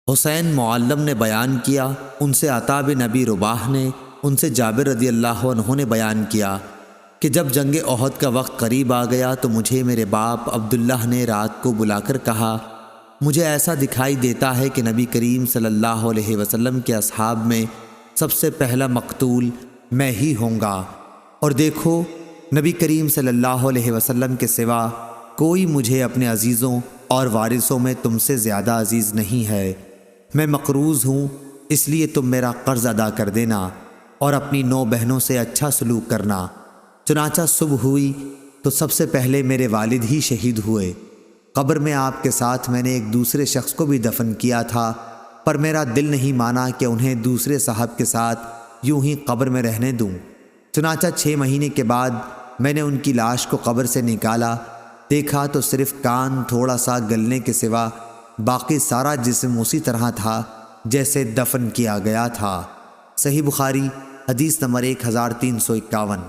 حسین معلم نے بیان کیا، ان سے عطا بن ابی رباح نے، ان سے جابر رضی اللہ عنہ نے بیان کیا کہ جب جنگ احد کا وقت قریب آ گیا تو مجھے میرے باپ عبداللہ نے رات کو بلا کر کہا، مجھے ایسا دکھائی دیتا ہے کہ نبی کریم صلی اللہ علیہ وسلم کے اصحاب میں سب سے پہلا مقتول میں ہی ہوں گا، اور دیکھو نبی کریم صلی اللہ علیہ وسلم کے سوا کوئی مجھے اپنے عزیزوں اور وارثوں میں تم سے زیادہ عزیز نہیں ہے۔ میں مقروض ہوں، اس لیے تم میرا قرض ادا کر دینا اور اپنی 9 بہنوں سے اچھا سلوک کرنا۔ چنانچہ صبح ہوئی تو سب سے پہلے میرے والد ہی شہید ہوئے۔ قبر میں آپ کے ساتھ میں نے ایک دوسرے شخص کو بھی دفن کیا تھا، پر میرا دل نہیں مانا کہ انہیں دوسرے صاحب کے ساتھ یوں ہی قبر میں رہنے دوں۔ چنانچہ 6 مہینے کے بعد میں نے ان کی لاش کو قبر سے نکالا، دیکھا تو صرف کان تھوڑا سا گلنے کے سوا باقی سارا جسم اسی طرح تھا جیسے دفن کیا گیا تھا۔ صحیح بخاری حدیث نمبر 1351۔